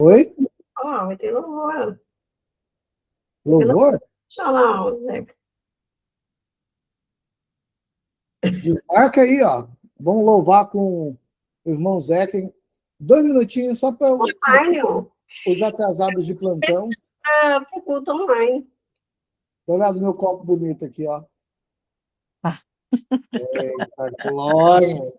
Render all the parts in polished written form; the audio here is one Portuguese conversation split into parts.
Oi? Ó, vai ter louvor. Louvor? Não, Zeca. Desmarca aí, ó. Vamos louvar com o irmão Zeca. 2 minutinhos só para Online, ó. os atrasados de plantão. Pro culto online. Dá uma olhada no meu copo bonito aqui, ó. Eita, glória!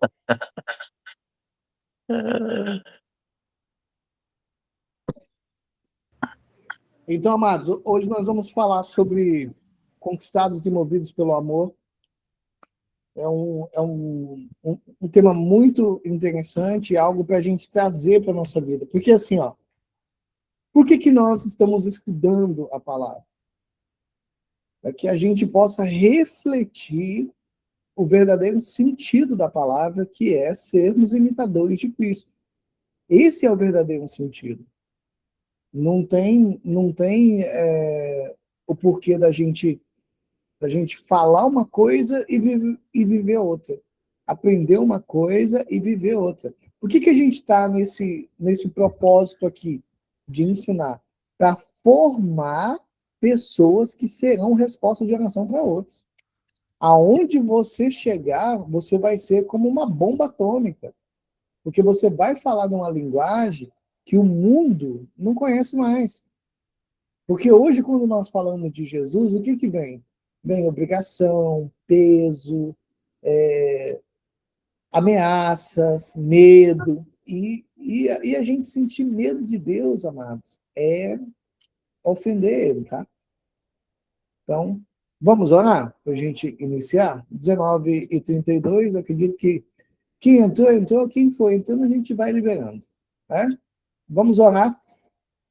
Então, amados, hoje nós vamos falar sobre conquistados e movidos pelo amor. É um tema muito interessante, algo para a gente trazer para a nossa vida. Porque assim, ó, por que nós estamos estudando a palavra? Para que a gente possa refletir o verdadeiro sentido da palavra, que é sermos imitadores de Cristo. Esse é o verdadeiro sentido. Não tem o porquê da gente falar uma coisa e viver outra. Aprender uma coisa e viver outra. Por que a gente está nesse propósito aqui de ensinar? Para formar pessoas que serão resposta de oração para outros. Aonde você chegar, você vai ser como uma bomba atômica. Porque você vai falar numa linguagem que o mundo não conhece mais. Porque hoje, quando nós falamos de Jesus, o que vem? Vem obrigação, peso, ameaças, medo. E a gente sentir medo de Deus, amados, é ofender Ele, tá? Então, vamos orar para a gente iniciar? 19h32, eu acredito que quem entrou, quem foi entrando, a gente vai liberando. Né? Vamos orar.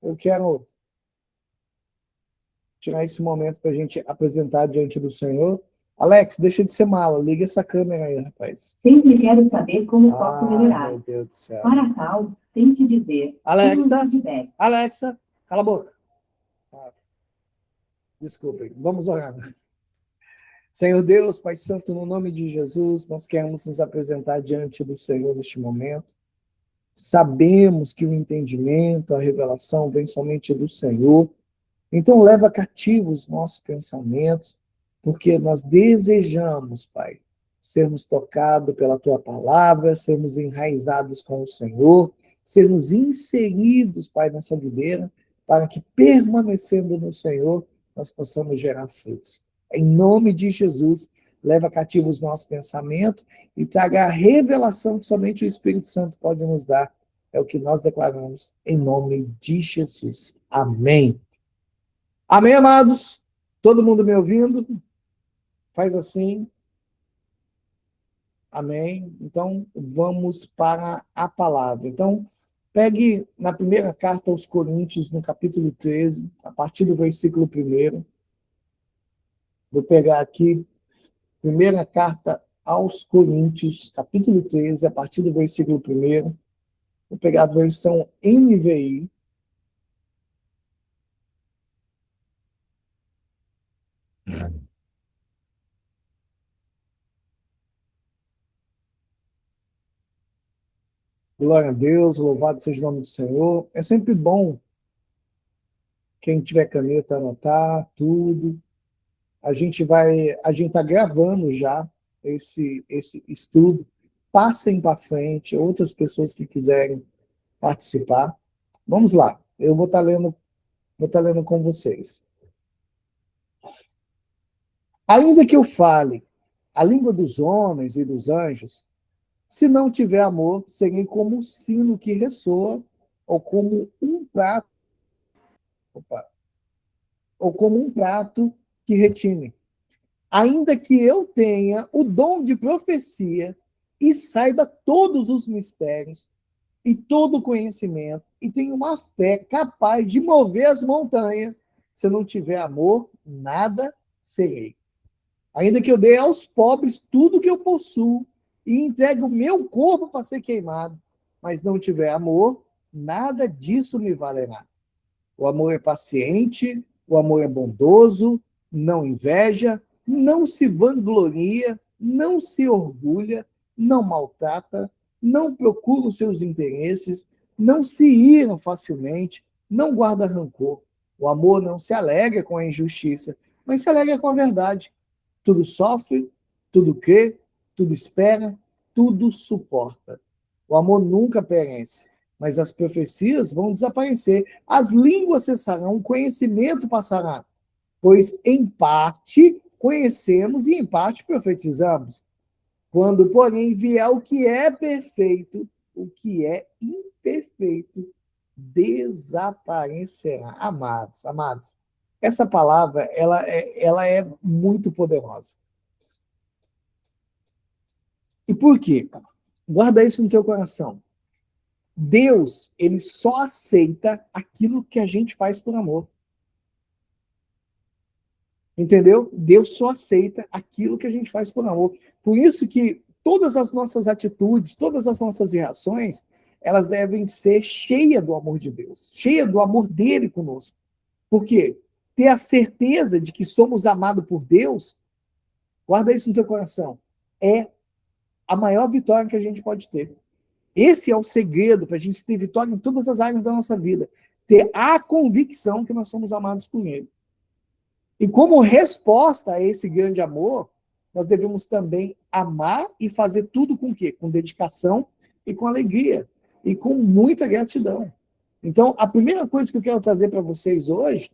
Eu quero tirar esse momento para a gente apresentar diante do Senhor. Alex, deixa de ser mala, liga essa câmera aí, rapaz. Sempre quero saber como posso melhorar. Meu Deus do céu. Para tal, tente dizer. Alexa, cala a boca. Desculpem, vamos orar. Senhor Deus, Pai Santo, no nome de Jesus, nós queremos nos apresentar diante do Senhor neste momento. Sabemos que o entendimento, a revelação vem somente do Senhor. Então, leva cativos os nossos pensamentos, porque nós desejamos, Pai, sermos tocados pela Tua palavra, sermos enraizados com o Senhor, sermos inseridos, Pai, nessa videira, para que, permanecendo no Senhor, nós possamos gerar frutos. Em nome de Jesus, leva cativos os nossos pensamentos e traga a revelação que somente o Espírito Santo pode nos dar. É o que nós declaramos em nome de Jesus. Amém. Amém, amados? Todo mundo me ouvindo? Faz assim. Amém. Então, vamos para a palavra. Então, pegue na primeira carta aos Coríntios, no capítulo 13, a partir do versículo 1. Vou pegar aqui, primeira carta aos Coríntios, capítulo 13, a partir do versículo 1. Vou pegar a versão NVI. Glória a Deus, louvado seja o nome do Senhor. É sempre bom, quem tiver caneta, anotar tudo. A gente está gravando já esse estudo. Passem para frente, outras pessoas que quiserem participar. Vamos lá, eu vou estar lendo com vocês. Ainda que eu fale a língua dos homens e dos anjos, se não tiver amor, serei como um sino que ressoa, ou como um prato, que retine. Ainda que eu tenha o dom de profecia e saiba todos os mistérios e todo o conhecimento e tenha uma fé capaz de mover as montanhas, se eu não tiver amor, nada serei. Ainda que eu dê aos pobres tudo que eu possuo e entregue o meu corpo para ser queimado, mas não tiver amor, nada disso me valerá. O amor é paciente, o amor é bondoso, não inveja, não se vangloria, não se orgulha, não maltrata, não procura os seus interesses, não se iram facilmente, não guarda rancor. O amor não se alegra com a injustiça, mas se alegra com a verdade. Tudo sofre, tudo crê, tudo espera, tudo suporta. O amor nunca perece, mas as profecias vão desaparecer, as línguas cessarão, o conhecimento passará, pois em parte conhecemos e em parte profetizamos. Quando, porém, vier o que é perfeito, o que é imperfeito desaparecerá. Amados, essa palavra ela é muito poderosa. E por quê? Guarda isso no teu coração. Deus, ele só aceita aquilo que a gente faz por amor. Entendeu? Deus só aceita aquilo que a gente faz por amor. Por isso que todas as nossas atitudes, todas as nossas reações, elas devem ser cheias do amor de Deus, cheias do amor dele conosco. Por quê? Ter a certeza de que somos amados por Deus, guarda isso no teu coração, é a maior vitória que a gente pode ter. Esse é o segredo para a gente ter vitória em todas as áreas da nossa vida. Ter a convicção que nós somos amados por Ele. E como resposta a esse grande amor, nós devemos também amar e fazer tudo com o quê? Com dedicação e com alegria. E com muita gratidão. Então, a primeira coisa que eu quero trazer para vocês hoje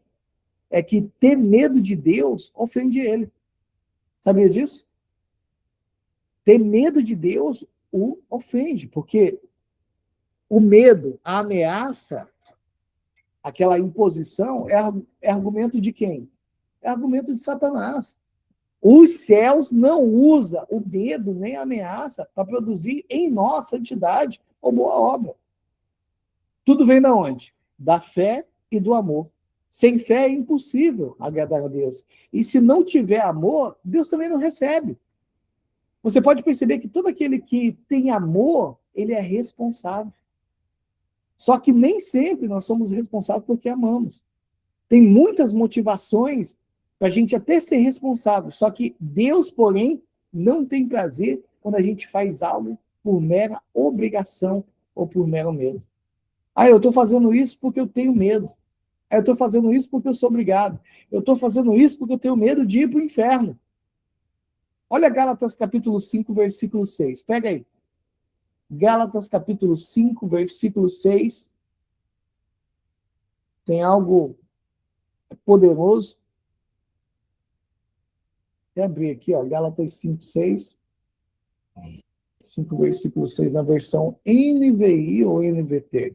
é que ter medo de Deus ofende Ele. Sabia disso? Ter medo de Deus o ofende, porque o medo, a ameaça, aquela imposição, é argumento de quem? É argumento de Satanás. Os céus não usam o medo nem a ameaça para produzir em nós santidade ou boa obra. Tudo vem da onde? Da fé e do amor. Sem fé é impossível agradar a Deus. E se não tiver amor, Deus também não recebe. Você pode perceber que todo aquele que tem amor, ele é responsável. Só que nem sempre nós somos responsáveis porque amamos. Tem muitas motivações para a gente até ser responsável. Só que Deus, porém, não tem prazer quando a gente faz algo por mera obrigação ou por mero medo. Ah, eu estou fazendo isso porque eu tenho medo. Ah, eu estou fazendo isso porque eu sou obrigado. Eu estou fazendo isso porque eu tenho medo de ir para o inferno. Olha Gálatas capítulo 5, versículo 6. Pega aí. Gálatas capítulo 5, versículo 6. Tem algo poderoso. Vou abrir aqui, ó, Gálatas 5, 6. 5, versículo 6, na versão NVI ou NVT.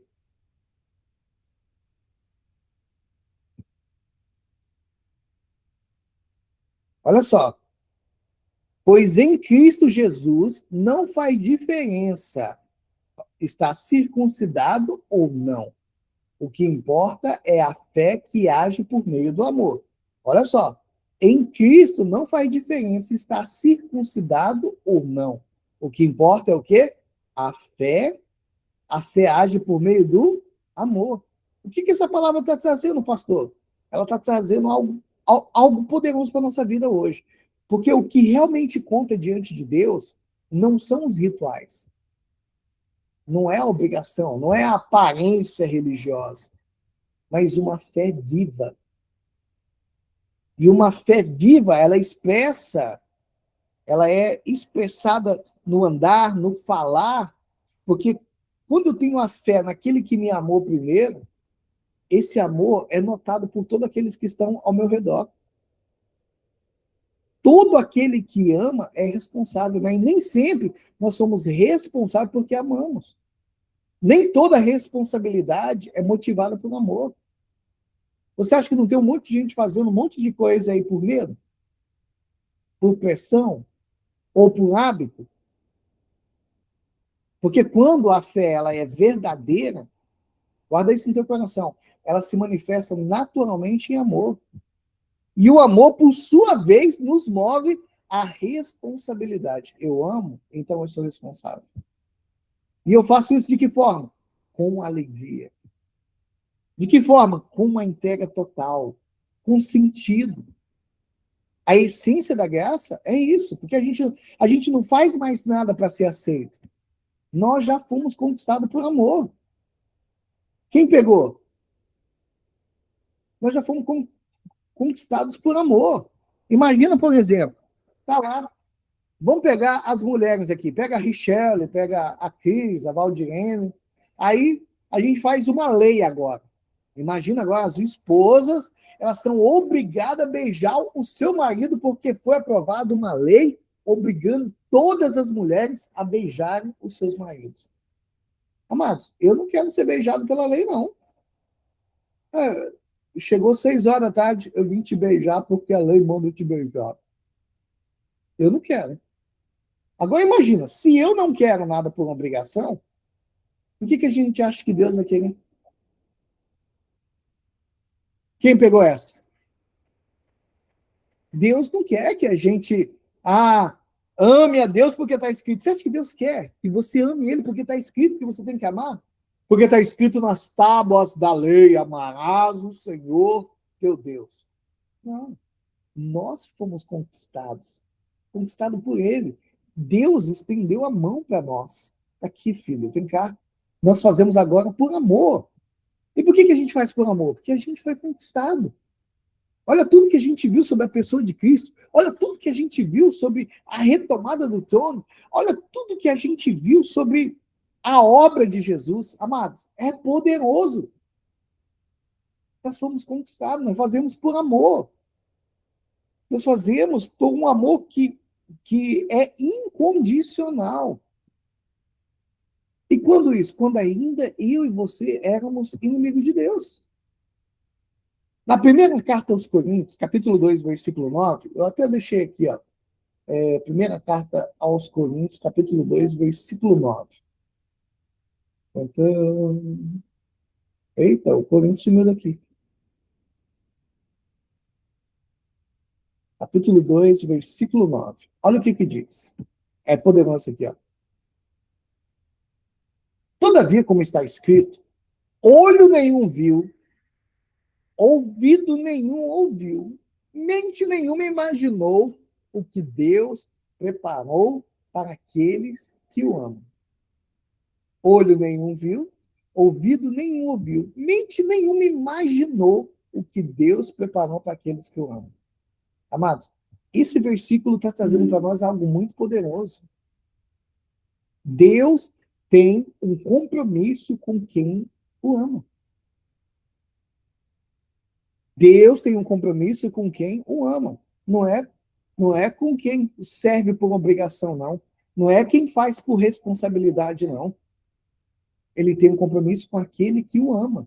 Olha só. Pois em Cristo Jesus não faz diferença estar circuncidado ou não. O que importa é a fé que age por meio do amor. Olha só. Em Cristo não faz diferença estar circuncidado ou não. O que importa é o quê? A fé age por meio do amor. O que essa palavra está trazendo, pastor? Ela está trazendo algo poderoso para a nossa vida hoje. Porque o que realmente conta diante de Deus não são os rituais. Não é a obrigação, não é a aparência religiosa, mas uma fé viva. E uma fé viva, ela é expressada no andar, no falar, porque quando eu tenho a fé naquele que me amou primeiro, esse amor é notado por todos aqueles que estão ao meu redor. Todo aquele que ama é responsável, mas nem sempre nós somos responsáveis porque amamos. Nem toda responsabilidade é motivada por amor. Você acha que não tem um monte de gente fazendo um monte de coisa aí por medo? Por pressão? Ou por hábito? Porque quando a fé ela é verdadeira, guarda isso no teu coração, ela se manifesta naturalmente em amor. E o amor, por sua vez, nos move à responsabilidade. Eu amo, então eu sou responsável. E eu faço isso de que forma? Com alegria. De que forma? Com uma entrega total, com sentido. A essência da graça é isso, porque a gente não faz mais nada para ser aceito. Nós já fomos conquistados por amor. Quem pegou? Nós já fomos conquistados por amor. Imagina, por exemplo, tá lá, vamos pegar as mulheres aqui, pega a Richelle, pega a Cris, a Valdirene, aí a gente faz uma lei agora. Imagina agora, as esposas, elas são obrigadas a beijar o seu marido porque foi aprovada uma lei obrigando todas as mulheres a beijarem os seus maridos. Amados, eu não quero ser beijado pela lei, não. Chegou 6 horas da tarde, eu vim te beijar porque a lei manda te beijar. Eu não quero. Agora imagina, se eu não quero nada por obrigação, o que a gente acha que Deus vai querer? Quem pegou essa? Deus não quer que a gente ame a Deus porque está escrito. Você acha que Deus quer que você ame Ele porque está escrito que você tem que amar? Porque está escrito nas tábuas da lei, amarás o Senhor teu Deus. Não. Nós fomos conquistados por Ele. Deus estendeu a mão para nós. Aqui, filho, vem cá. Nós fazemos agora por amor. E por que a gente faz por amor? Porque a gente foi conquistado. Olha tudo que a gente viu sobre a pessoa de Cristo. Olha tudo que a gente viu sobre a retomada do trono. Olha tudo que a gente viu sobre a obra de Jesus. Amados, é poderoso. Nós fomos conquistados, nós fazemos por amor. Nós fazemos por um amor que é incondicional. E quando isso? Quando ainda eu e você éramos inimigos de Deus. Na primeira carta aos Coríntios, capítulo 2, versículo 9, eu até deixei aqui, primeira carta aos Coríntios, capítulo 2, versículo 9. Então, eita, o Coríntios sumiu daqui. Capítulo 2, versículo 9. Olha o que diz. É poderoso aqui, ó. Todavia, como está escrito, olho nenhum viu, ouvido nenhum ouviu, mente nenhuma imaginou o que Deus preparou para aqueles que o amam. Olho nenhum viu, ouvido nenhum ouviu, mente nenhuma imaginou o que Deus preparou para aqueles que o amam. Amados, esse versículo está trazendo para nós algo muito poderoso. Deus tem um compromisso com quem o ama. Deus tem um compromisso com quem o ama. Não é com quem serve por obrigação, não. Não é quem faz por responsabilidade, não. Ele tem um compromisso com aquele que o ama.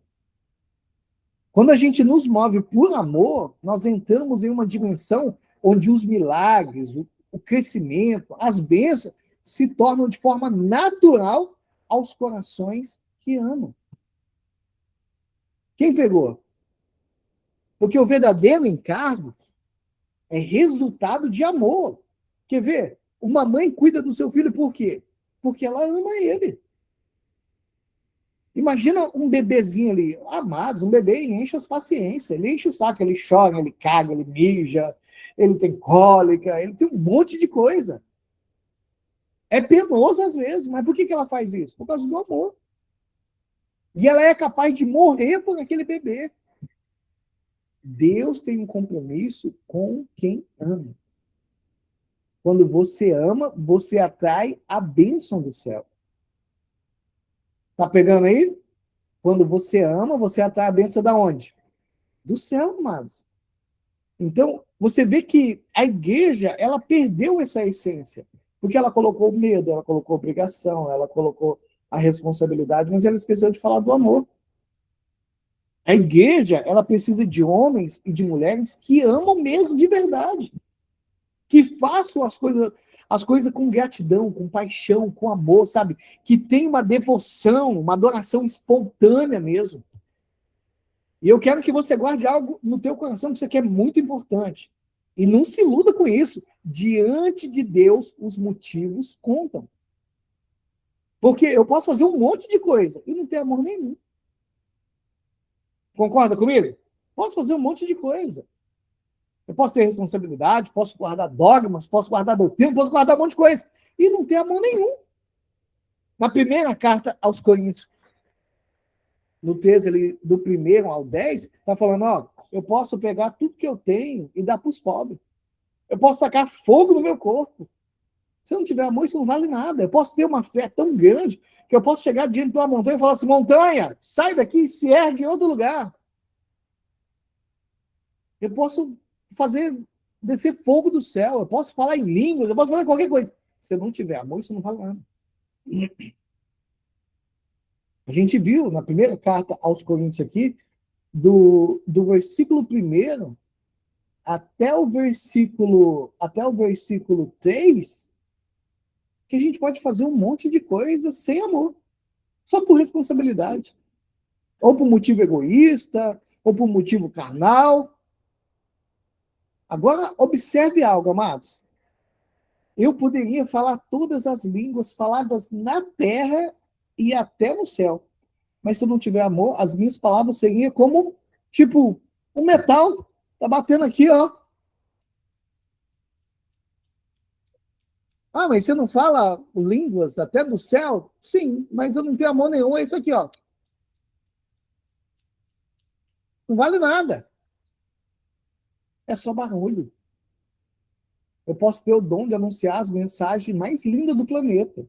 Quando a gente nos move por amor, nós entramos em uma dimensão onde os milagres, o crescimento, as bênçãos se tornam de forma natural aos corações que amam. Quem pegou? Porque o verdadeiro encargo é resultado de amor. Quer ver? Uma mãe cuida do seu filho por quê? Porque ela ama ele. Imagina um bebezinho ali, amados, um bebê enche as paciências, ele enche o saco, ele chora, ele caga, ele mija, ele tem cólica, ele tem um monte de coisa. É penoso às vezes, mas por que ela faz isso? Por causa do amor. E ela é capaz de morrer por aquele bebê. Deus tem um compromisso com quem ama. Quando você ama, você atrai a bênção do céu. Tá pegando aí? Quando você ama, você atrai a bênção da onde? Do céu, amados. Então, você vê que a igreja, ela perdeu essa essência. Porque ela colocou medo, ela colocou obrigação, ela colocou a responsabilidade, mas ela esqueceu de falar do amor. A igreja, ela precisa de homens e de mulheres que amam mesmo de verdade. Que façam as coisas com gratidão, com paixão, com amor, sabe? Que tem uma devoção, uma adoração espontânea mesmo. E eu quero que você guarde algo no teu coração que isso aqui é muito importante. E não se iluda com isso. Diante de Deus, os motivos contam. Porque eu posso fazer um monte de coisa e não ter amor nenhum. Concorda comigo? Posso fazer um monte de coisa. Eu posso ter responsabilidade, posso guardar dogmas, posso guardar doutrina, posso guardar um monte de coisa. E não ter amor nenhum. Na primeira carta aos Coríntios, no 13, ali, do 1º ao 10, está falando, ó, eu posso pegar tudo que eu tenho e dar para os pobres. Eu posso tacar fogo no meu corpo. Se eu não tiver amor, isso não vale nada. Eu posso ter uma fé tão grande que eu posso chegar diante de uma montanha e falar assim, montanha, sai daqui e se ergue em outro lugar. Eu posso fazer descer fogo do céu, eu posso falar em línguas, eu posso fazer qualquer coisa. Se eu não tiver amor, isso não vale nada. A gente viu na primeira carta aos Coríntios aqui, do versículo 1 até o versículo 3, que a gente pode fazer um monte de coisa sem amor, só por responsabilidade. Ou por motivo egoísta, ou por motivo carnal. Agora, observe algo, amados. Eu poderia falar todas as línguas faladas na terra e até no céu. Mas se eu não tiver amor, as minhas palavras seriam como, tipo, um metal. Tá batendo aqui, ó. Ah, mas você não fala línguas até do céu? Sim, mas eu não tenho amor nenhum. É isso aqui, ó. Não vale nada. É só barulho. Eu posso ter o dom de anunciar as mensagens mais lindas do planeta.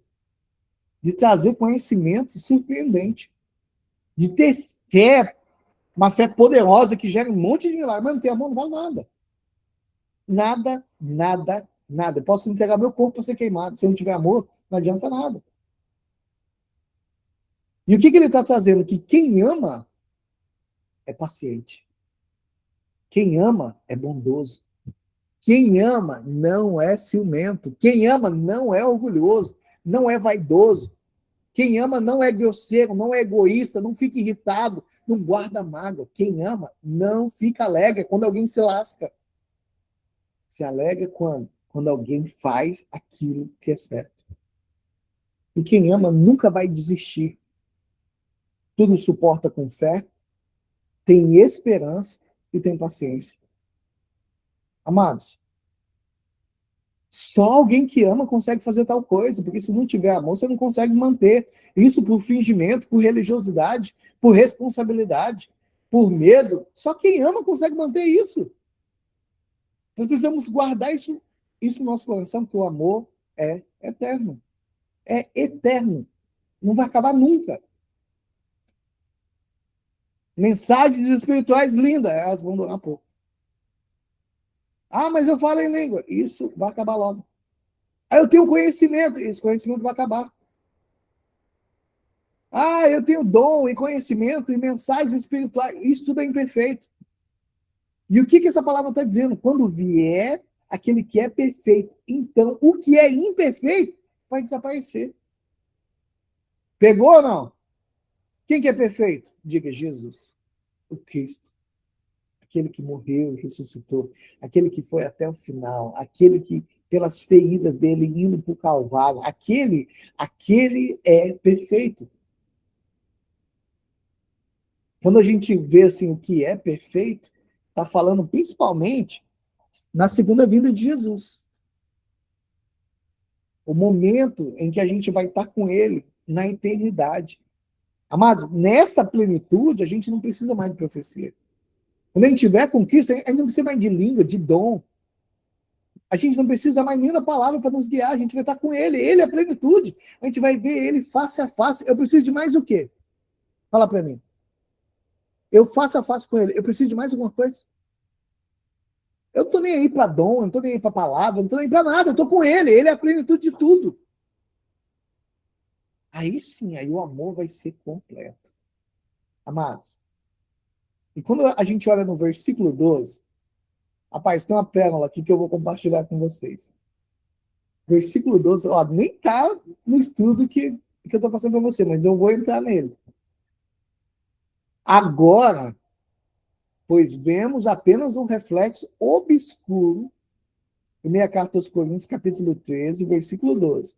De trazer conhecimento surpreendente. De ter fé, uma fé poderosa que gera um monte de milagres. Mas não ter amor não vale nada. Nada, nada, nada. Eu posso entregar meu corpo para ser queimado. Se eu não tiver amor, não adianta nada. E o que ele está trazendo? Que quem ama é paciente. Quem ama é bondoso. Quem ama não é ciumento. Quem ama não é orgulhoso. Não é vaidoso. Quem ama não é grosseiro, não é egoísta, não fica irritado, não guarda mágoa. Quem ama não fica alegre quando alguém se lasca. Se alegra quando? Quando alguém faz aquilo que é certo. E quem ama nunca vai desistir. Tudo suporta com fé, tem esperança e tem paciência. Amados, só alguém que ama consegue fazer tal coisa, porque se não tiver amor, você não consegue manter isso por fingimento, por religiosidade, por responsabilidade, por medo. Só quem ama consegue manter isso. Nós precisamos guardar isso no nosso coração, que o amor é eterno. É eterno. Não vai acabar nunca. Mensagens espirituais lindas, elas vão durar pouco. Ah, mas eu falo em língua. Isso vai acabar logo. Ah, eu tenho conhecimento. Esse conhecimento vai acabar. Ah, eu tenho dom e conhecimento e mensagens espirituais. Isso tudo é imperfeito. E o que essa palavra está dizendo? Quando vier aquele que é perfeito, então o que é imperfeito vai desaparecer. Pegou ou não? Quem que é perfeito? Diga Jesus, o Cristo. Aquele que morreu e ressuscitou, aquele que foi até o final, aquele que, pelas feridas dele, indo para o Calvário, aquele é perfeito. Quando a gente vê assim, o que é perfeito, está falando principalmente na segunda vinda de Jesus. O momento em que a gente vai estar com ele na eternidade. Amados, nessa plenitude, a gente não precisa mais de profecia. Quando a gente tiver com Cristo, a gente não precisa mais de língua, de dom. A gente não precisa mais nem da palavra para nos guiar, a gente vai estar com ele. Ele é a plenitude. A gente vai ver ele face a face. Eu preciso de mais o quê? Fala para mim. Eu face a face com ele. Eu preciso de mais alguma coisa? Eu não estou nem aí para dom, eu não estou nem aí para palavra, eu não estou nem para nada. Eu estou com ele. Ele é a plenitude de tudo. Aí sim, aí o amor vai ser completo. Amados. E quando a gente olha no versículo 12, rapaz, tem uma pérola aqui que eu vou compartilhar com vocês. Versículo 12, ó, nem está no estudo que eu estou passando para você, mas eu vou entrar nele. Agora, pois vemos apenas um reflexo obscuro, primeira carta aos Coríntios, capítulo 13, versículo 12.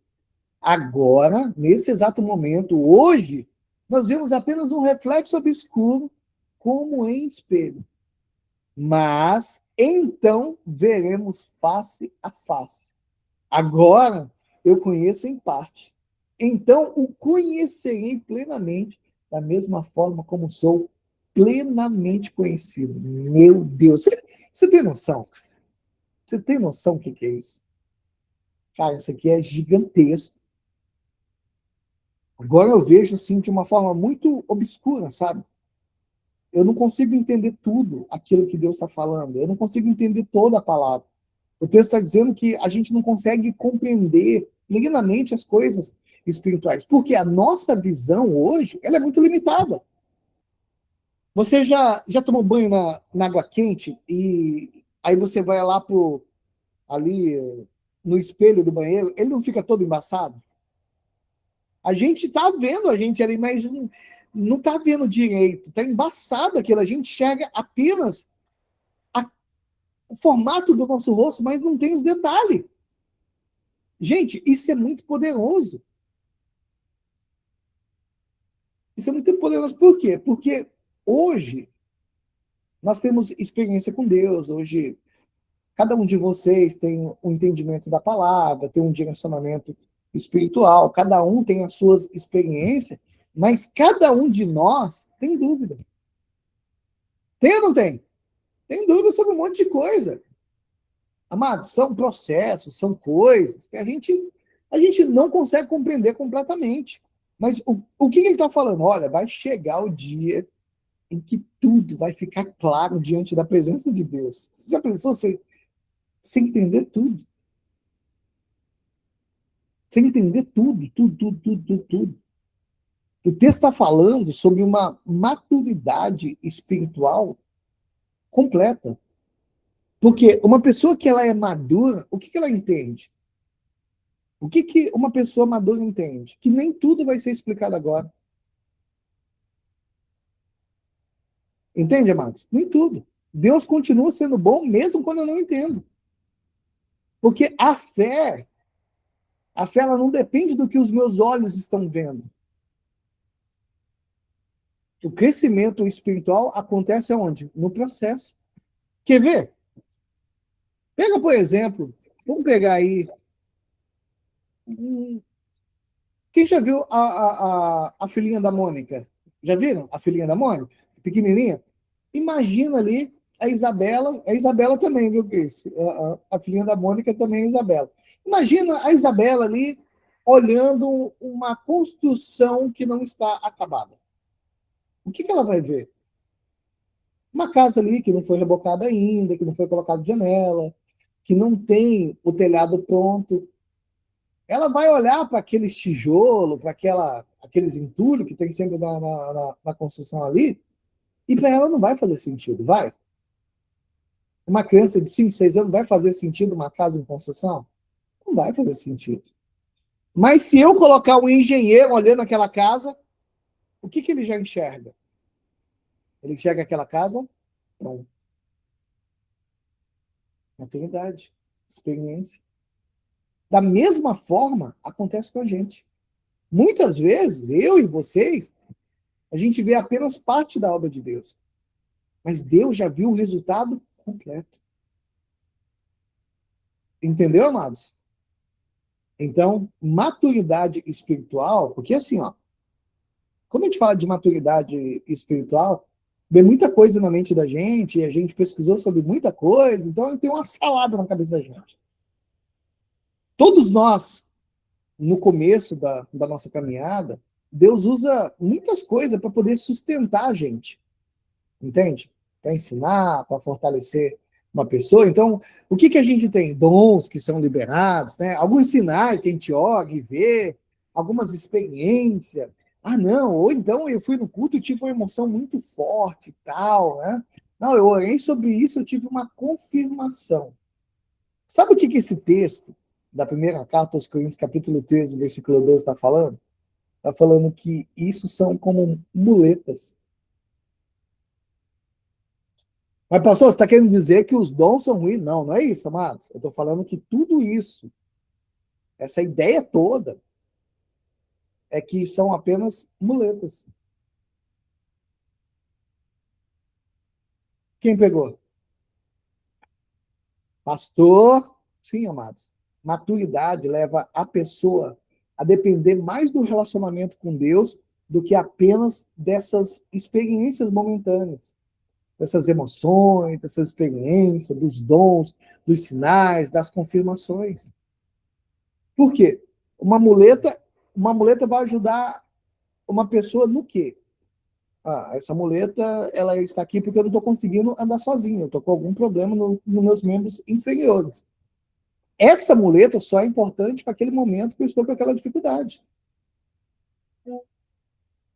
Agora, nesse exato momento, hoje, nós vemos apenas um reflexo obscuro, como em espelho. Mas, então, veremos face a face. Agora, eu conheço em parte. Então, o conhecerei plenamente, da mesma forma como sou plenamente conhecido. Meu Deus, você tem noção? Você tem noção do que é isso? Cara, isso aqui é gigantesco. Agora eu vejo assim de uma forma muito obscura, sabe? Eu não consigo entender tudo aquilo que Deus está falando. Eu não consigo entender toda a palavra. O texto está dizendo que a gente não consegue compreender plenamente as coisas espirituais, porque a nossa visão hoje ela é muito limitada. Você já tomou banho na água quente e aí você vai lá ali no espelho do banheiro, ele não fica todo embaçado? A gente está vendo a gente ali, mas não está vendo direito, está embaçado aquilo, a gente enxerga apenas o formato do nosso rosto, mas não tem os detalhes. Gente, isso é muito poderoso. Isso é muito poderoso. Por quê? Porque hoje nós temos experiência com Deus. Hoje, cada um de vocês tem um entendimento da palavra, tem um direcionamento espiritual. Cada um tem as suas experiências, mas cada um de nós tem dúvida. Tem ou não tem? Tem dúvida sobre um monte de coisa. Amados, são processos, são coisas que a gente não consegue compreender completamente. Mas o que ele está falando? Olha, vai chegar o dia em que tudo vai ficar claro diante da presença de Deus. Você já pensou sem entender tudo? Sem entender tudo, tudo, tudo, tudo, tudo, tudo. O texto está falando sobre uma maturidade espiritual completa. Porque uma pessoa que ela é madura, o que ela entende? O que uma pessoa madura entende? Que nem tudo vai ser explicado agora. Entende, amados? Nem tudo. Deus continua sendo bom mesmo quando eu não entendo. Porque a fé ela não depende do que os meus olhos estão vendo. O crescimento espiritual acontece onde? No processo. Quer ver? Pega, por exemplo, vamos pegar aí. Quem já viu a filhinha da Mônica? Já viram a filhinha da Mônica? Pequenininha? Imagina ali a Isabela também, viu, Cris? A filhinha da Mônica também é a Isabela. Imagina a Isabela ali olhando uma construção que não está acabada. O que ela vai ver? Uma casa ali que não foi rebocada ainda, que não foi colocada janela, que não tem o telhado pronto. Ela vai olhar para aqueles tijolos, para aqueles entulhos que tem sempre na construção ali, e para ela não vai fazer sentido, vai? Uma criança de 5, 6 anos vai fazer sentido uma casa em construção? Não vai fazer sentido. Mas se eu colocar um engenheiro olhando aquela casa, o que ele já enxerga? Ele enxerga aquela casa? Não. Maturidade, experiência. Da mesma forma, acontece com a gente. Muitas vezes, eu e vocês, a gente vê apenas parte da obra de Deus. Mas Deus já viu o resultado completo. Entendeu, amados? Então, maturidade espiritual, porque assim, ó, quando a gente fala de maturidade espiritual, vem muita coisa na mente da gente, e a gente pesquisou sobre muita coisa, então tem uma salada na cabeça da gente. Todos nós, no começo da nossa caminhada, Deus usa muitas coisas para poder sustentar a gente. Entende? Para ensinar, para fortalecer uma pessoa. Então, o que a gente tem? Dons que são liberados, né? Alguns sinais que a gente olha e vê, algumas experiências. Ah, não, ou então eu fui no culto e tive uma emoção muito forte e tal, né? Não, eu orei sobre isso, eu tive uma confirmação. Sabe o que esse texto da primeira carta aos Coríntios, capítulo 13, versículo 12, está falando? Está falando que isso são como muletas. Mas, pastor, você está querendo dizer que os dons são ruins? Não, não é isso, amados. Eu estou falando que tudo isso, essa ideia toda, é que são apenas muletas. Quem pegou? Pastor, sim, amados. Maturidade leva a pessoa a depender mais do relacionamento com Deus do que apenas dessas experiências momentâneas, dessas emoções, dessas experiências, dos dons, dos sinais, das confirmações. Por quê? Uma muleta vai ajudar uma pessoa no quê? Essa muleta, ela está aqui porque eu não estou conseguindo andar sozinho, eu estou com algum problema nos meus membros inferiores. Essa muleta só é importante para aquele momento que eu estou com aquela dificuldade.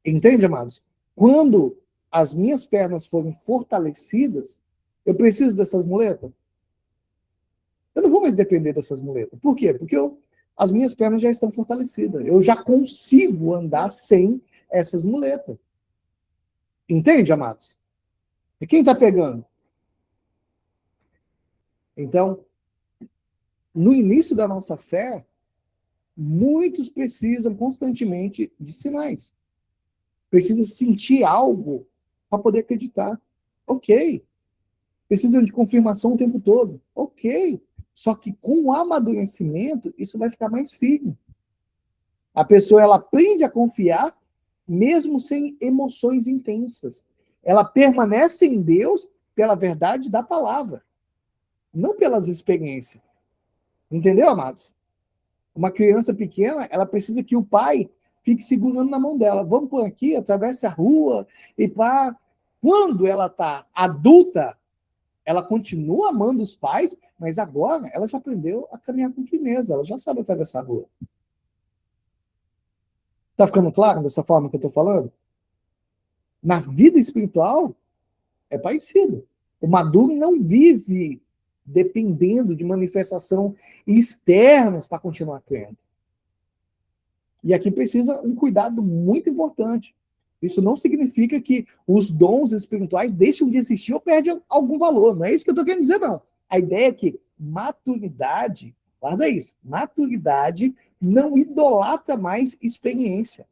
Entende, amados? Quando as minhas pernas forem fortalecidas, eu preciso dessas muletas? Eu não vou mais depender dessas muletas. Por quê? Porque as minhas pernas já estão fortalecidas. Eu já consigo andar sem essas muletas. Entende, amados? E quem está pegando? Então, no início da nossa fé, muitos precisam constantemente de sinais. Precisa sentir algo para poder acreditar. Ok. Precisam de confirmação o tempo todo. Ok. Só que com o amadurecimento, isso vai ficar mais firme. A pessoa, ela aprende a confiar mesmo sem emoções intensas. Ela permanece em Deus pela verdade da palavra, não pelas experiências. Entendeu, amados? Uma criança pequena, ela precisa que o pai fique segurando na mão dela. Vamos por aqui, atravesse a rua e pá. Quando ela está adulta, ela continua amando os pais, mas agora ela já aprendeu a caminhar com firmeza, ela já sabe atravessar a rua. Está ficando claro dessa forma que eu estou falando? Na vida espiritual, é parecido. O maduro não vive dependendo de manifestação externas para continuar crendo. E aqui precisa um cuidado muito importante. Isso não significa que os dons espirituais deixam de existir ou perdem algum valor. Não é isso que eu estou querendo dizer, não. A ideia é que maturidade, guarda isso, maturidade não idolatra mais experiência.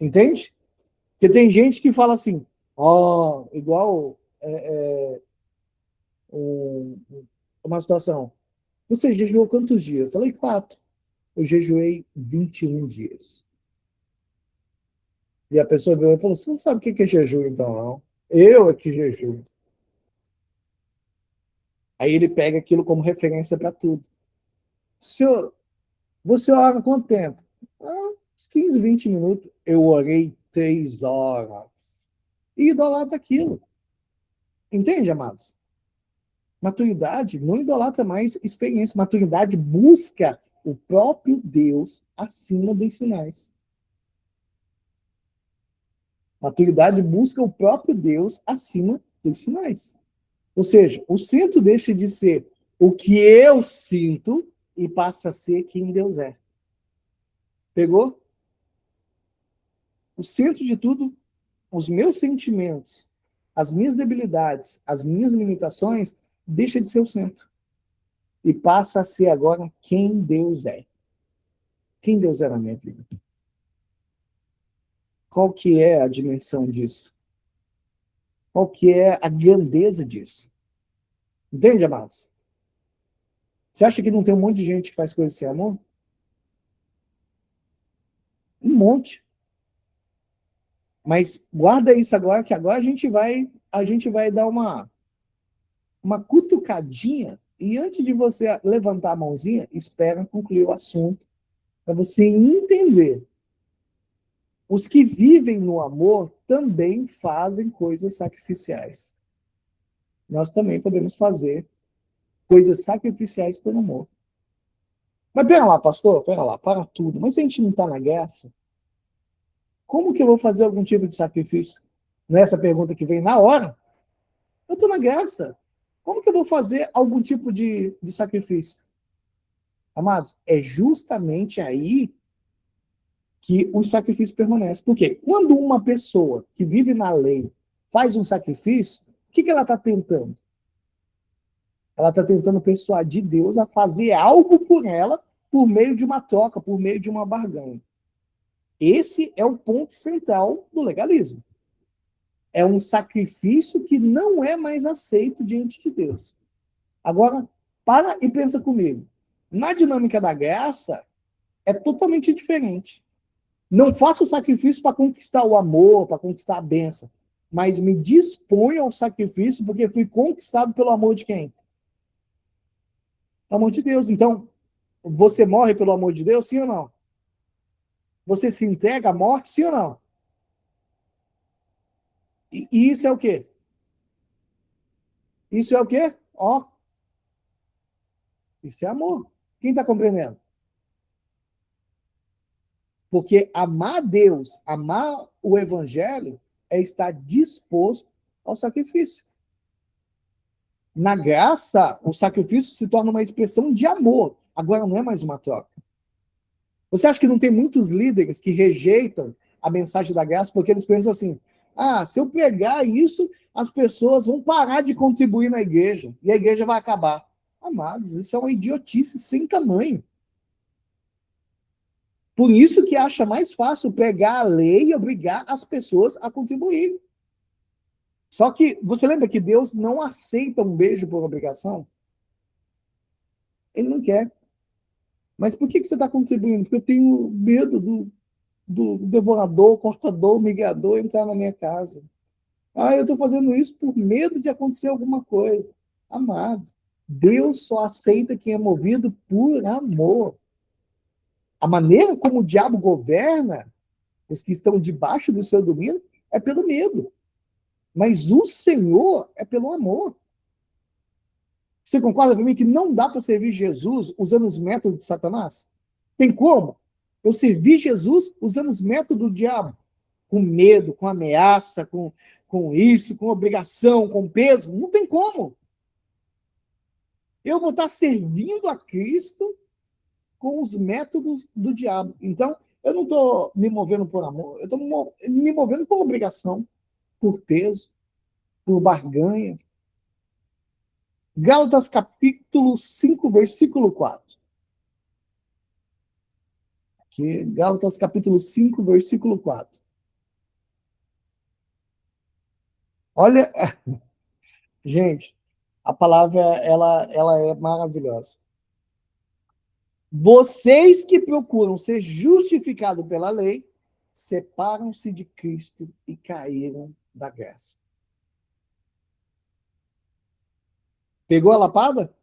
Entende? Porque tem gente que fala assim, igual uma situação. Você jejuou quantos dias? Eu falei 4. Eu jejuei 21 dias. E a pessoa veio e falou, você não sabe o que é jejum, então, não? Eu é que jejuo. Aí ele pega aquilo como referência para tudo. Senhor, você ora quanto tempo? Uns 15, 20 minutos. Eu orei 3 horas. E idolatra aquilo. Entende, amados? Maturidade não idolatra mais experiência. Maturidade busca o próprio Deus acima dos sinais. Maturidade busca o próprio Deus acima dos sinais. Ou seja, o centro deixa de ser o que eu sinto e passa a ser quem Deus é. Pegou? O centro de tudo, os meus sentimentos, as minhas debilidades, as minhas limitações, deixa de ser o centro. E passa a ser agora quem Deus é. Quem Deus é na minha vida. Qual que é a dimensão disso? Qual que é a grandeza disso? Entende, amados? Você acha que não tem um monte de gente que faz coisa sem amor? Um monte. Mas guarda isso agora, que agora a gente vai dar uma cutucadinha, e antes de você levantar a mãozinha, espera concluir o assunto, para você entender. Os que vivem no amor também fazem coisas sacrificiais. Nós também podemos fazer coisas sacrificiais por amor. Mas pera lá, pastor, pera lá, para tudo. Mas se a gente não está na guerra, como que eu vou fazer algum tipo de sacrifício? Não é essa pergunta que vem na hora? Eu estou na guerra. Como que eu vou fazer algum tipo de sacrifício? Amados, é justamente aí que o sacrifício permanece. Por quê? Quando uma pessoa que vive na lei faz um sacrifício, o que ela está tentando? Ela está tentando persuadir Deus a fazer algo por ela por meio de uma troca, por meio de uma barganha. Esse é o ponto central do legalismo. É um sacrifício que não é mais aceito diante de Deus. Agora, para e pensa comigo. Na dinâmica da graça, é totalmente diferente. Não faço sacrifício para conquistar o amor, para conquistar a bênção, mas me disponho ao sacrifício porque fui conquistado pelo amor de quem? Pelo amor de Deus. Então, você morre pelo amor de Deus, sim ou não? Você se entrega à morte, sim ou não? E isso é o quê? Isso é o quê? Ó, isso é amor. Quem está compreendendo? Porque amar a Deus, amar o Evangelho, é estar disposto ao sacrifício. Na graça, o sacrifício se torna uma expressão de amor. Agora não é mais uma troca. Você acha que não tem muitos líderes que rejeitam a mensagem da graça porque eles pensam assim: ah, se eu pregar isso, as pessoas vão parar de contribuir na igreja e a igreja vai acabar. Amados, isso é uma idiotice sem tamanho. Por isso que acha mais fácil pregar a lei e obrigar as pessoas a contribuir. Só que, você lembra que Deus não aceita um beijo por obrigação? Ele não quer. Mas por que você está contribuindo? Porque eu tenho medo do devorador, cortador, migrador entrar na minha casa. Ah, eu estou fazendo isso por medo de acontecer alguma coisa. Amados, Deus só aceita quem é movido por amor. A maneira como o diabo governa os que estão debaixo do seu domínio é pelo medo. Mas o Senhor é pelo amor. Você concorda comigo que não dá para servir Jesus usando os métodos de Satanás? Tem como? Eu servir Jesus usando os métodos do diabo. Com medo, com ameaça, com isso, com obrigação, com peso. Não tem como. Eu vou estar servindo a Cristo com os métodos do diabo. Então, eu não estou me movendo por amor, eu estou me movendo por obrigação, por peso, por barganha. Gálatas capítulo 5, versículo 4. Aqui, Gálatas capítulo 5, versículo 4. Olha, gente, a palavra ela é maravilhosa. Vocês que procuram ser justificados pela lei, separam-se de Cristo e caíram da graça. Pegou a lapada?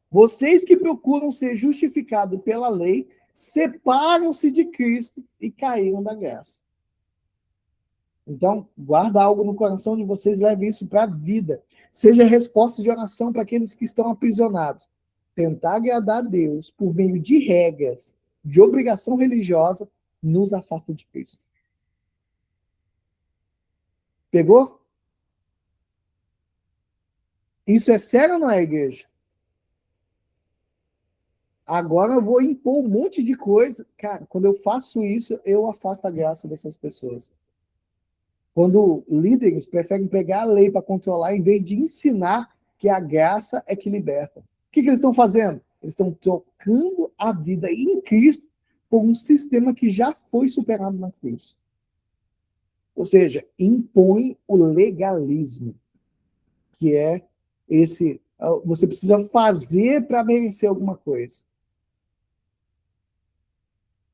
Vocês que procuram ser justificados pela lei, separam-se de Cristo e caíram da graça. Então, guarda algo no coração de vocês, leve isso para a vida. Seja resposta de oração para aqueles que estão aprisionados. Tentar agradar a Deus por meio de regras, de obrigação religiosa, nos afasta de Cristo. Pegou? Isso é sério ou não é, igreja? Agora eu vou impor um monte de coisa. Cara, quando eu faço isso, eu afasto a graça dessas pessoas. Quando líderes preferem pegar a lei para controlar, em vez de ensinar que a graça é que liberta. O que eles estão fazendo? Eles estão trocando a vida em Cristo por um sistema que já foi superado na cruz. Ou seja, impõe o legalismo, que é esse... Você precisa fazer para merecer alguma coisa.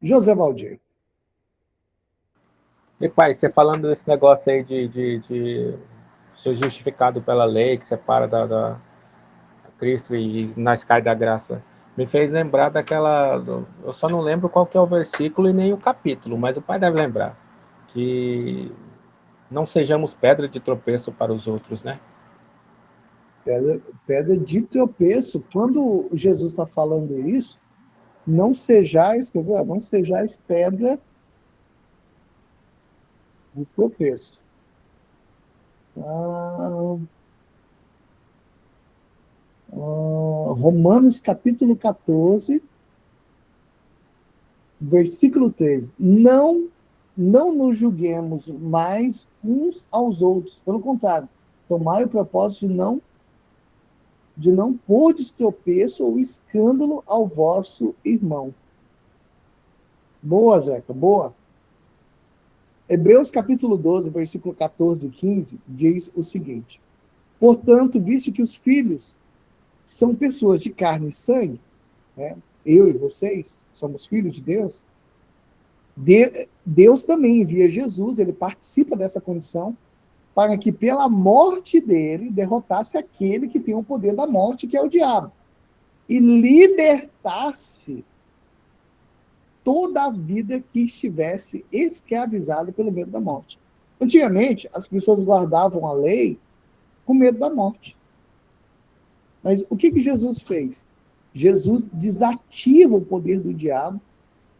José Valdir. E pai, você falando desse negócio aí de ser justificado pela lei, que separa da Cristo e nós cai da graça, me fez lembrar daquela... Eu só não lembro qual que é o versículo e nem o capítulo, mas o pai deve lembrar. Que não sejamos pedra de tropeço para os outros, né? Pedra de tropeço. Quando Jesus está falando isso, não sejais, quer ver? Não sejais pedra de tropeço. Romanos capítulo 14, versículo 13. Não nos julguemos mais uns aos outros. Pelo contrário, tomai o propósito de não pôr de tropeço ou escândalo ao vosso irmão. Boa, Zeca, boa. Hebreus capítulo 12, versículo 14 e 15, diz o seguinte: portanto, visto que os filhos são pessoas de carne e sangue, né? Eu e vocês somos filhos de Deus, Deus também envia Jesus, ele participa dessa condição, para que pela morte dele derrotasse aquele que tem o poder da morte, que é o diabo, e libertasse toda a vida que estivesse escravizada pelo medo da morte. Antigamente, as pessoas guardavam a lei com medo da morte. Mas o que Jesus fez? Jesus desativa o poder do diabo,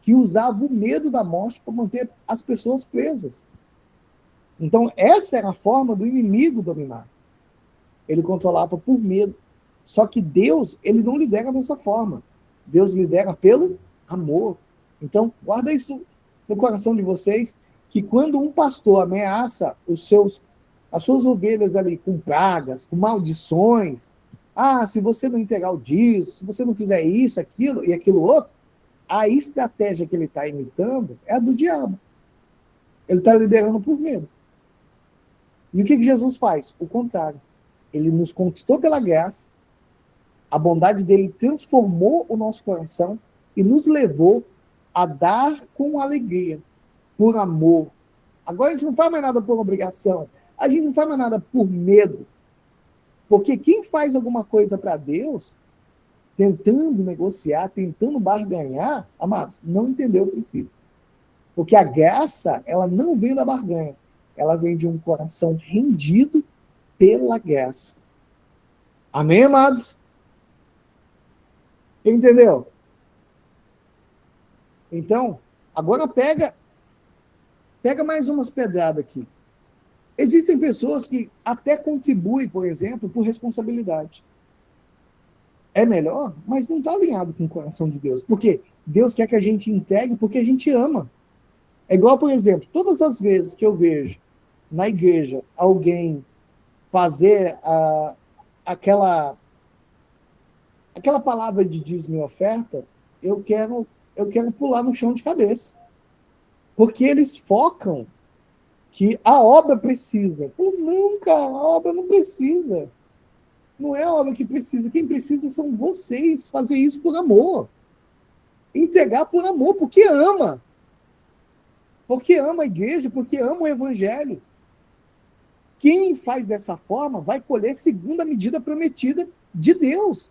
que usava o medo da morte para manter as pessoas presas. Então, essa era a forma do inimigo dominar. Ele controlava por medo. Só que Deus, ele não lidera dessa forma. Deus lidera pelo amor. Então, guarda isso no coração de vocês, que quando um pastor ameaça as suas ovelhas ali com pragas, com maldições, se você não entregar o dízimo, se você não fizer isso, aquilo e aquilo outro, a estratégia que ele está imitando é a do diabo. Ele está liderando por medo. E o que Jesus faz? O contrário. Ele nos conquistou pela graça, a bondade dele transformou o nosso coração e nos levou a dar com alegria, por amor. Agora a gente não faz mais nada por obrigação, a gente não faz mais nada por medo. Porque quem faz alguma coisa para Deus, tentando negociar, tentando barganhar, amados, não entendeu o princípio. Porque a graça, ela não vem da barganha, ela vem de um coração rendido pela graça. Amém, amados? Entendeu? Então, agora pega mais umas pedradas aqui. Existem pessoas que até contribuem, por exemplo, por responsabilidade. É melhor, mas não está alinhado com o coração de Deus. Porque Deus quer que a gente entregue porque a gente ama. É igual, por exemplo, todas as vezes que eu vejo na igreja alguém fazer aquela palavra de dízimo e oferta, eu quero pular no chão de cabeça. Porque eles focam que a obra precisa. Pô, não, cara, a obra não precisa. Não é a obra que precisa. Quem precisa são vocês fazer isso por amor. Entregar por amor, porque ama. Porque ama a igreja, porque ama o evangelho. Quem faz dessa forma vai colher segundo a medida prometida de Deus.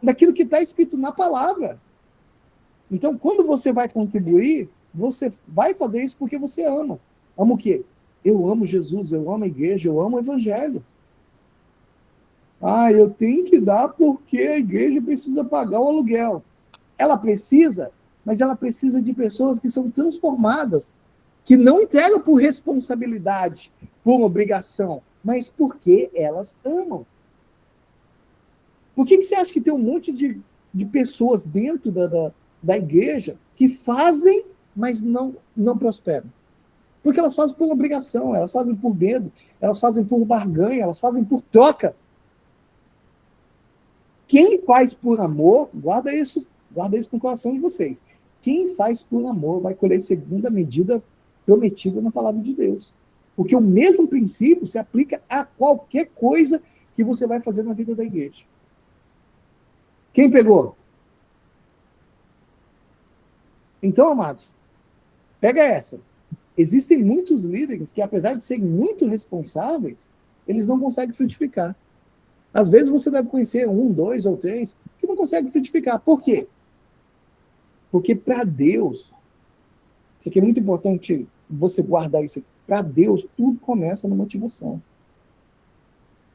Daquilo que está escrito na palavra. Então, quando você vai contribuir, você vai fazer isso porque você ama. Ama o quê? Eu amo Jesus, eu amo a igreja, eu amo o evangelho. Eu tenho que dar porque a igreja precisa pagar o aluguel. Ela precisa, mas ela precisa de pessoas que são transformadas, que não entregam por responsabilidade, por obrigação, mas porque elas amam. Por que você acha que tem um monte de pessoas dentro da igreja que fazem, mas não prosperam? Porque elas fazem por obrigação, elas fazem por medo, elas fazem por barganha, elas fazem por troca. Quem faz por amor, guarda isso no coração de vocês. Quem faz por amor vai colher segundo a medida prometida na palavra de Deus. Porque o mesmo princípio se aplica a qualquer coisa que você vai fazer na vida da igreja. Quem pegou? Então, amados, pega essa. Existem muitos líderes que, apesar de serem muito responsáveis, eles não conseguem frutificar. Às vezes você deve conhecer 1, 2 ou 3 que não conseguem frutificar. Por quê? Porque para Deus, isso aqui é muito importante você guardar isso. Para Deus, tudo começa na motivação.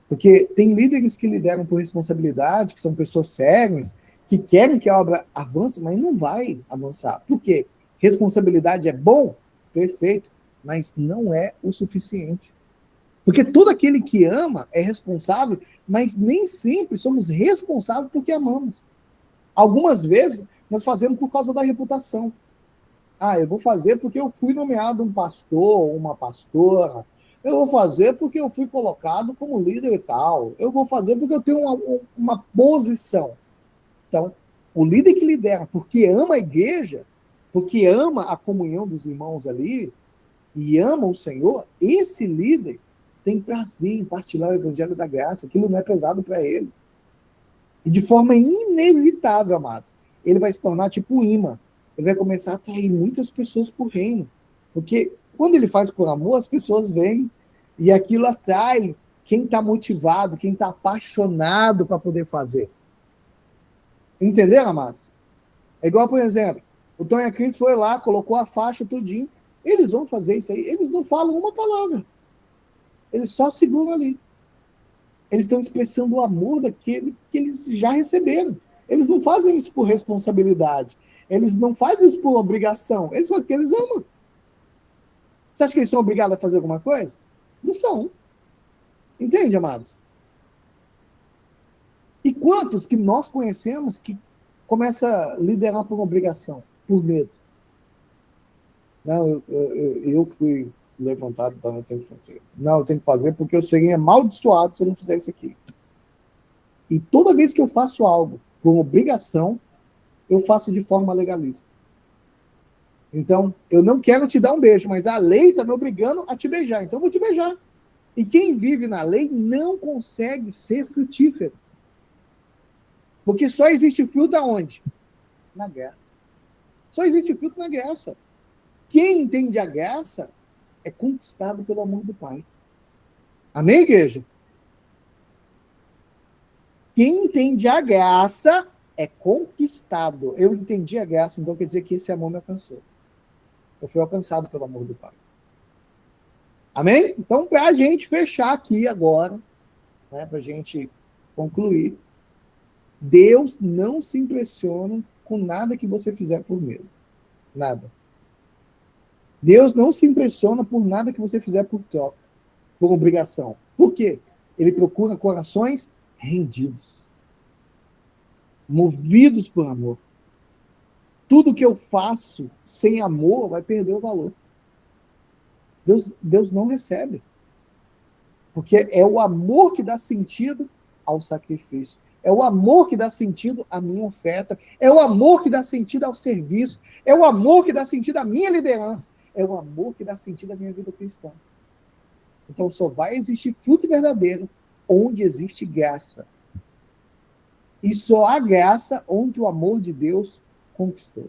Porque tem líderes que lideram por responsabilidade, que são pessoas sérias, que querem que a obra avance, mas não vai avançar. Por quê? Responsabilidade é bom? Perfeito, mas não é o suficiente. Porque todo aquele que ama é responsável, mas nem sempre somos responsáveis porque amamos. Algumas vezes nós fazemos por causa da reputação. Eu vou fazer porque eu fui nomeado um pastor ou uma pastora. Eu vou fazer porque eu fui colocado como líder e tal. Eu vou fazer porque eu tenho uma posição. Então, o líder que lidera porque ama a igreja, porque ama a comunhão dos irmãos ali, e ama o Senhor, esse líder tem prazer em partilhar o evangelho da graça. Aquilo não é pesado para ele. E de forma inevitável, amados, ele vai se tornar tipo um imã. ele vai começar a atrair muitas pessoas para o reino. Porque quando ele faz por amor, as pessoas vêm e aquilo atrai quem está motivado, quem está apaixonado para poder fazer. Entenderam, amados? É igual, por exemplo, o Tonha Cris foi lá, colocou a faixa tudinho. Eles vão fazer isso aí. Eles não falam uma palavra. Eles só seguram ali. Eles estão expressando o amor daquele que eles já receberam. Eles não fazem isso por responsabilidade. Eles não fazem isso por obrigação. Eles fazem porque eles amam. Você acha que eles são obrigados a fazer alguma coisa? Não são. Entende, amados? E quantos que nós conhecemos que começa a liderar por obrigação, por medo? Não, eu fui levantado, então eu tenho que fazer. Não, eu tenho que fazer porque eu seria amaldiçoado se eu não fizer isso aqui. E toda vez que eu faço algo por obrigação, eu faço de forma legalista. Então, eu não quero te dar um beijo, mas a lei está me obrigando a te beijar, então eu vou te beijar. E quem vive na lei não consegue ser frutífero. Porque só existe fruto aonde? Na graça. Só existe fruto na graça. Quem entende a graça é conquistado pelo amor do Pai. Amém, igreja? Quem entende a graça é conquistado. Eu entendi a graça, então quer dizer que esse amor me alcançou. Eu fui alcançado pelo amor do Pai. Amém? Então, para a gente fechar aqui agora, né, para a gente concluir, Deus não se impressiona com nada que você fizer por medo. Nada. Deus não se impressiona por nada que você fizer por troca, por obrigação. Por quê? Ele procura corações rendidos, movidos por amor. Tudo que eu faço sem amor vai perder o valor. Deus não recebe. Porque é o amor que dá sentido ao sacrifício. É o amor que dá sentido à minha oferta. É o amor que dá sentido ao serviço. É o amor que dá sentido à minha liderança. É o amor que dá sentido à minha vida cristã. Então só vai existir fruto verdadeiro onde existe graça. E só há graça onde o amor de Deus conquistou.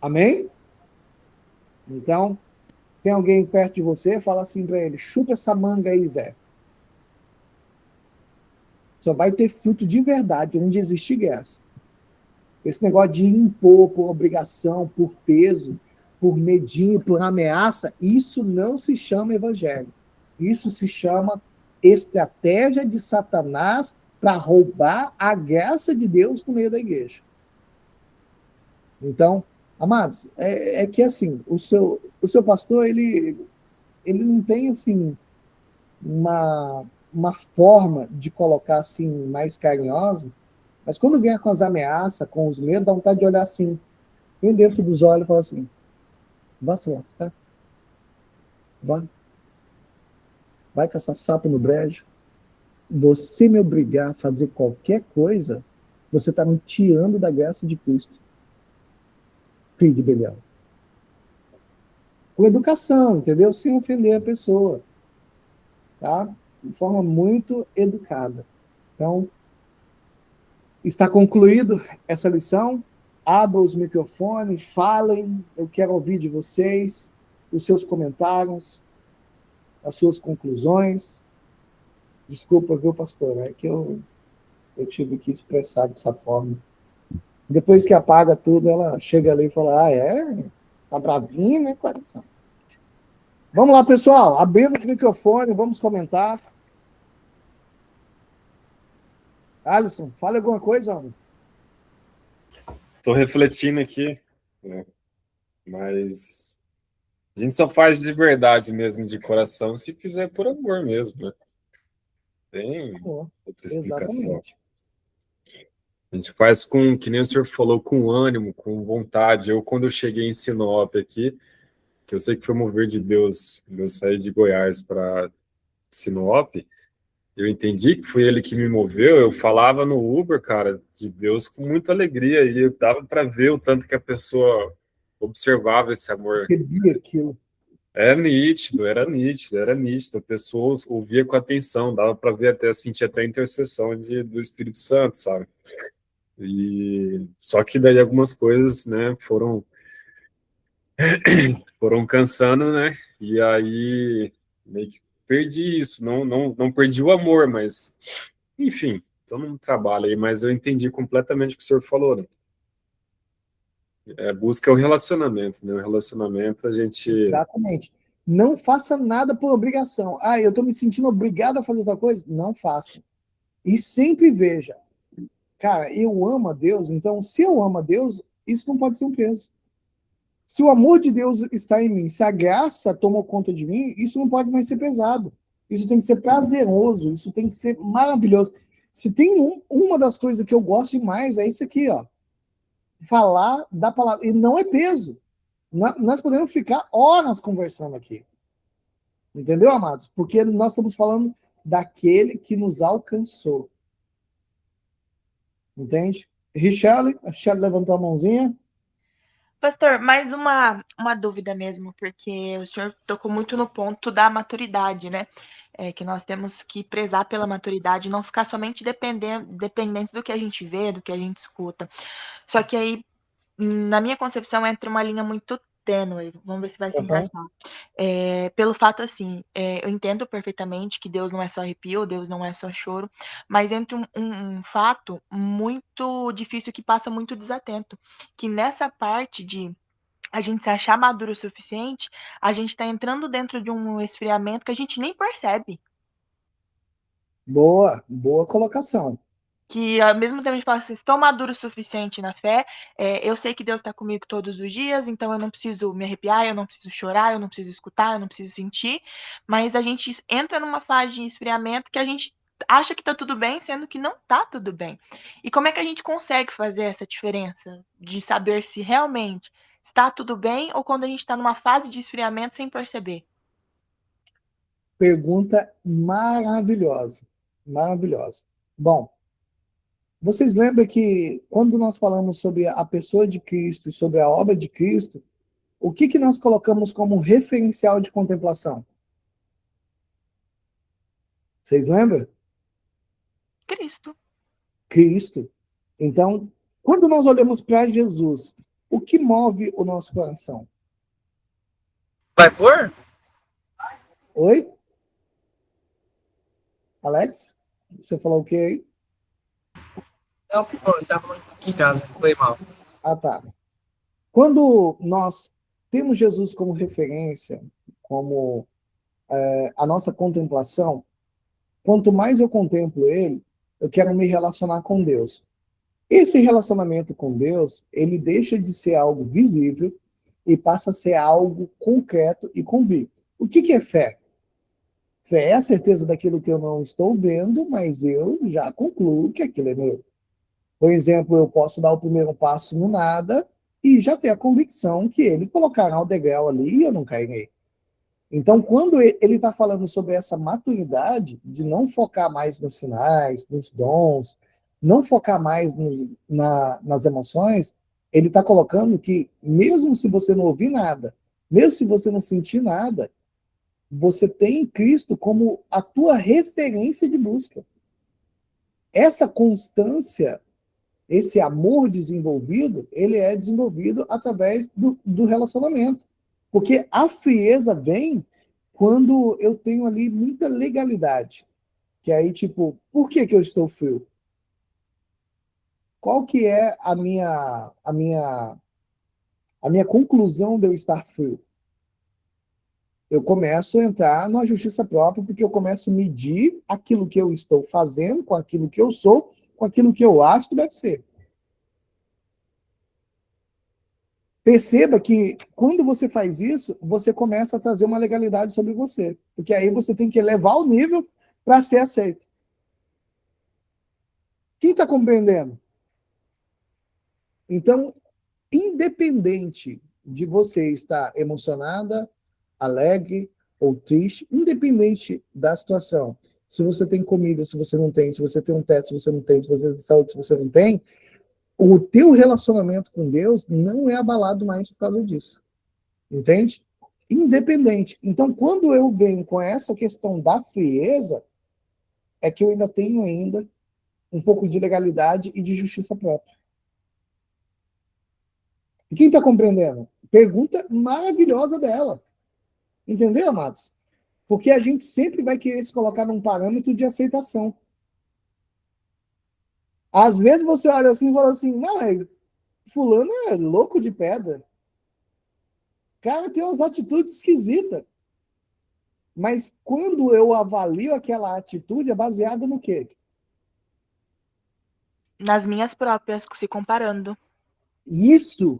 Amém? Então, tem alguém perto de você, fala assim para ele, chupa essa manga aí, Zé. Só vai ter fruto de verdade onde existe graça. Esse negócio de impor por obrigação, por peso, por medinho, por ameaça, isso não se chama evangelho. Isso se chama estratégia de Satanás para roubar a graça de Deus no meio da igreja. Então, amados, é que assim, o seu pastor, ele não tem assim uma forma de colocar assim mais carinhosa, mas quando vier com as ameaças, com os medos, dá vontade de olhar assim, bem dentro dos olhos e falar assim, vá se lascar, vai caçar sapo no brejo, você me obrigar a fazer qualquer coisa, você está me tirando da graça de Cristo, filho de Belial. Com educação, entendeu? Sem ofender a pessoa, tá? De forma muito educada. Então, está concluído essa lição. Abram os microfones, falem. Eu quero ouvir de vocês os seus comentários, as suas conclusões. Desculpa, viu, pastor? É que eu tive que expressar dessa forma. Depois que apaga tudo, ela chega ali e fala, tá bravinha, né, coração? Vamos lá, pessoal. Abrindo o microfone, vamos comentar. Alisson, fala alguma coisa, homem. Estou refletindo aqui, né? Mas a gente só faz de verdade mesmo, de coração, se fizer por amor mesmo, né? Tem outra explicação. Exatamente. A gente faz com, que nem o senhor falou, com ânimo, com vontade. Quando eu cheguei em Sinop aqui, que eu sei que foi mover de Deus, eu saí de Goiás para Sinop, eu entendi que foi ele que me moveu. Eu falava no Uber, cara, de Deus com muita alegria, e eu dava para ver o tanto que a pessoa observava esse amor. Percebia aquilo. Era nítido. A pessoa ouvia com atenção, dava para ver até, sentir até a intercessão do Espírito Santo, sabe? E só que daí algumas coisas, né, foram cansando, né? E aí meio que perdi isso, não perdi o amor, mas enfim, tô num trabalho aí, mas eu entendi completamente o que o senhor falou, né? Busca o relacionamento, né? O relacionamento a gente Exatamente. Não faça nada por obrigação. Ah, eu estou me sentindo obrigado a fazer tal coisa? Não faça. E sempre veja, cara, eu amo a Deus, então se eu amo a Deus, isso não pode ser um peso. Se o amor de Deus está em mim, se a graça tomou conta de mim, isso não pode mais ser pesado. Isso tem que ser prazeroso, isso tem que ser maravilhoso. Se tem uma das coisas que eu gosto demais, é isso aqui, ó. Falar da palavra. E não é peso. Nós podemos ficar horas conversando aqui. Entendeu, amados? Porque nós estamos falando daquele que nos alcançou. Entende? Richelle levantou a mãozinha. Pastor, mais uma dúvida mesmo, porque o senhor tocou muito no ponto da maturidade, né? Que nós temos que prezar pela maturidade, não ficar somente dependente do que a gente vê, do que a gente escuta. Só que aí, na minha concepção, entra uma linha muito tênue, vamos ver se vai se encaixar. Pelo fato, assim, eu entendo perfeitamente que Deus não é só arrepio, Deus não é só choro, mas entra um fato muito difícil que passa muito desatento, que nessa parte de a gente se achar maduro o suficiente, a gente está entrando dentro de um esfriamento que a gente nem percebe. Boa colocação. Que ao mesmo tempo a gente fala assim, estou maduro o suficiente na fé, eu sei que Deus está comigo todos os dias, então eu não preciso me arrepiar, eu não preciso chorar, eu não preciso escutar, eu não preciso sentir, mas a gente entra numa fase de esfriamento que a gente acha que está tudo bem, sendo que não está tudo bem. E como é que a gente consegue fazer essa diferença de saber se realmente está tudo bem ou quando a gente está numa fase de esfriamento sem perceber? Pergunta maravilhosa. Maravilhosa. Bom, vocês lembram que quando nós falamos sobre a pessoa de Cristo e sobre a obra de Cristo, o que nós colocamos como referencial de contemplação? Vocês lembram? Cristo. Cristo. Então, quando nós olhamos para Jesus, o que move o nosso coração? Vai pôr? Oi? Alex? Você falou o quê aí? Não, eu tava aqui em casa, foi mal. Ah, tá. Quando nós temos Jesus como referência, como a nossa contemplação, quanto mais eu contemplo ele, eu quero me relacionar com Deus. Esse relacionamento com Deus, ele deixa de ser algo visível e passa a ser algo concreto e convicto. O que é fé? Fé é a certeza daquilo que eu não estou vendo, mas eu já concluo que aquilo é meu. Por exemplo, eu posso dar o primeiro passo no nada e já ter a convicção que ele colocará o degrau ali e eu não cairei. Então, quando ele está falando sobre essa maturidade de não focar mais nos sinais, nos dons, não focar mais nas emoções, ele está colocando que, mesmo se você não ouvir nada, mesmo se você não sentir nada, você tem Cristo como a tua referência de busca. Essa constância, esse amor desenvolvido, ele é desenvolvido através do relacionamento. Porque a frieza vem quando eu tenho ali muita legalidade. Que aí, tipo, por que eu estou frio? Qual que é a minha conclusão de eu estar frio? Eu começo a entrar na justiça própria porque eu começo a medir aquilo que eu estou fazendo com aquilo que eu sou, com aquilo que eu acho que deve ser. Perceba que quando você faz isso, você começa a trazer uma legalidade sobre você. Porque aí você tem que elevar o nível para ser aceito. Quem está compreendendo? Então, independente de você estar emocionada, alegre ou triste, independente da situação, se você tem comida, se você não tem, se você tem um teto, se você não tem, se você tem saúde, se você não tem, o teu relacionamento com Deus não é abalado mais por causa disso. Entende? Independente. Então, quando eu venho com essa questão da frieza, é que eu ainda tenho um pouco de legalidade e de justiça própria. E quem está compreendendo? Pergunta maravilhosa dela. Entendeu, amados? Porque a gente sempre vai querer se colocar num parâmetro de aceitação. Às vezes você olha assim e fala assim, não, fulano é louco de pedra. Cara, tem umas atitudes esquisitas. Mas quando eu avalio aquela atitude, é baseada no quê? Nas minhas próprias, se comparando. Isso,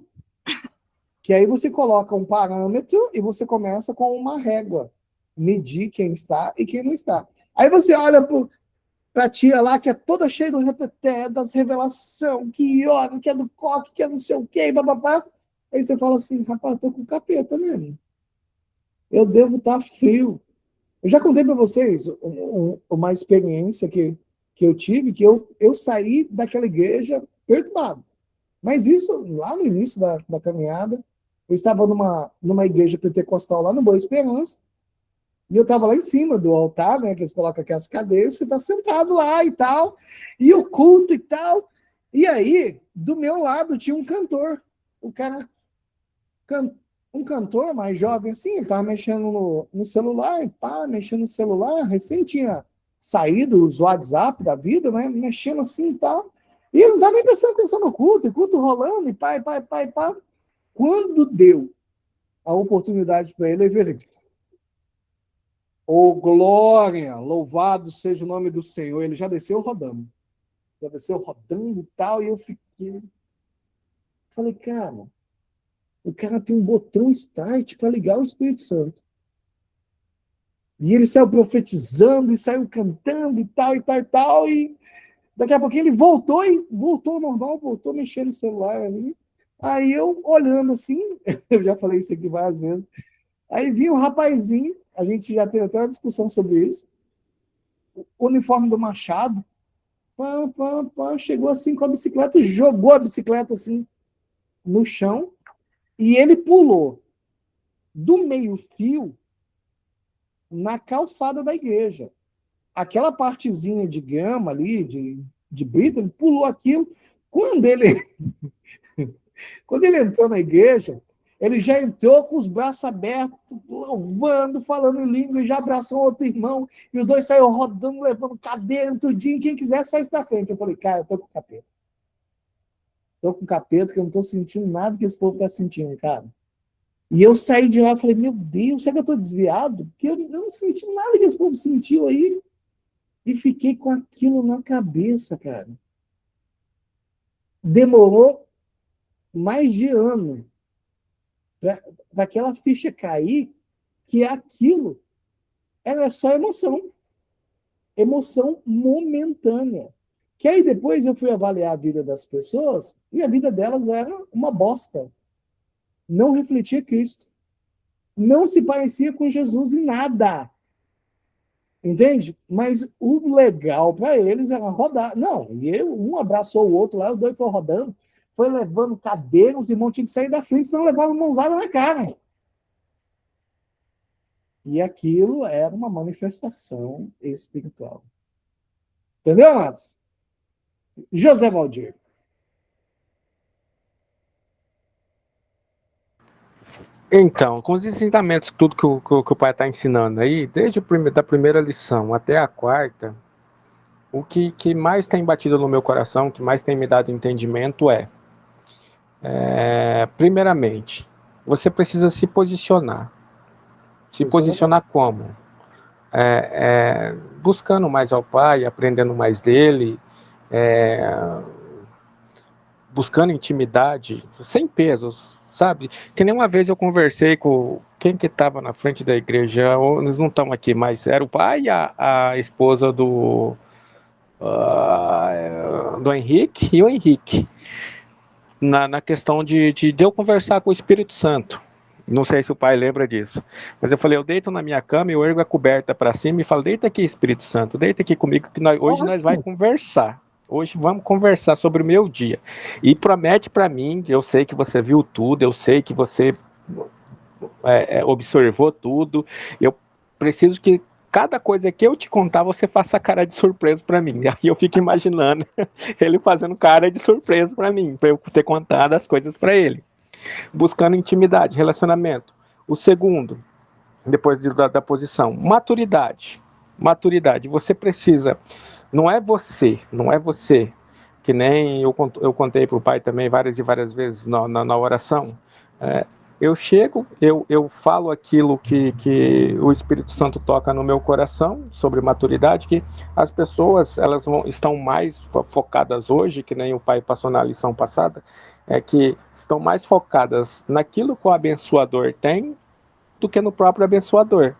que aí você coloca um parâmetro e você começa com uma régua. Medir quem está e quem não está. Aí você olha para a tia lá, que é toda cheia do reteté, das revelações, que olha, que é do coque, que é não sei o quê, bababá. Aí você fala assim, rapaz, eu tô com capeta mesmo. Eu devo estar frio. Eu já contei para vocês uma experiência que eu tive, que eu saí daquela igreja perturbado. Mas isso, lá no início da caminhada, eu estava numa igreja pentecostal lá no Boa Esperança, e eu estava lá em cima do altar, né, que eles colocam aquelas cadeiras, você está sentado lá e tal, e o culto e tal. E aí, do meu lado, tinha um cantor. O cara, um cantor mais jovem assim, ele estava mexendo no celular, e pá, mexendo no celular, recém tinha saído os WhatsApp da vida, né, mexendo assim e tal. E ele não estava nem prestando atenção no culto, o culto rolando, e pá. Quando deu a oportunidade para ele fez assim, ô glória, louvado seja o nome do Senhor. Ele já desceu rodando e tal, e eu fiquei... Falei, cara, o cara tem um botão start para ligar o Espírito Santo. E ele saiu profetizando, e saiu cantando, e tal, e daqui a pouquinho ele voltou ao normal, voltou mexendo no celular ali. Aí eu, olhando assim, eu já falei isso aqui várias vezes, aí vinha um rapazinho, a gente já teve até uma discussão sobre isso, o uniforme do Machado, chegou assim com a bicicleta, jogou a bicicleta assim no chão, e ele pulou do meio-fio na calçada da igreja. Aquela partezinha de grama ali, de brita, ele pulou aquilo. Quando ele entrou na igreja, ele já entrou com os braços abertos, louvando, falando em língua, e já abraçou outro irmão, e os dois saíram rodando, levando cadeira, tudinho, quem quiser sair da frente. Eu falei, cara, eu tô com capeta. Tô com capeta, que eu não tô sentindo nada que esse povo tá sentindo, cara. E eu saí de lá e falei, meu Deus, será que eu tô desviado? Porque eu não senti nada que esse povo sentiu aí. E fiquei com aquilo na cabeça, cara. Demorou mais de ano para aquela ficha cair, que aquilo era só emoção. Emoção momentânea. Que aí depois eu fui avaliar a vida das pessoas e a vida delas era uma bosta. Não refletia Cristo. Não se parecia com Jesus em nada. Entende? Mas o legal para eles era rodar. Não, e um abraçou o outro lá, os dois foram rodando, foi levando cadeira, os irmãos tinham que sair da frente, senão levavam mãozada na cara. E aquilo era uma manifestação espiritual. Entendeu, amados? José Valdir. Então, com os ensinamentos, tudo que o pai está ensinando aí, desde da primeira lição até a quarta, o que mais tem batido no meu coração, que mais tem me dado entendimento primeiramente, você precisa se posicionar. Se posicionar como? Buscando mais ao pai, aprendendo mais dele, buscando intimidade, sem pesos, sabe? Que nem uma vez eu conversei com quem que estava na frente da igreja, eles não estão aqui, mas era o pai e a esposa do Henrique e o Henrique, na questão de eu conversar com o Espírito Santo. Não sei se o pai lembra disso, mas eu falei, eu deito na minha cama, eu ergo a coberta para cima e falo, deita aqui, Espírito Santo, deita aqui comigo, que hoje nós vamos conversar. Hoje vamos conversar sobre o meu dia. E promete para mim, eu sei que você viu tudo, eu sei que você observou tudo, eu preciso que cada coisa que eu te contar, você faça cara de surpresa para mim. Aí eu fico imaginando ele fazendo cara de surpresa para mim, para eu ter contado as coisas para ele. Buscando intimidade, relacionamento. O segundo, depois da posição, maturidade. Maturidade. Você precisa, não é você, que nem eu contei para o pai também várias e várias vezes na oração. Eu chego, eu falo aquilo que o Espírito Santo toca no meu coração sobre maturidade, que as pessoas estão mais focadas hoje, que nem o pai passou na lição passada, que estão mais focadas naquilo que o abençoador tem do que no próprio abençoador.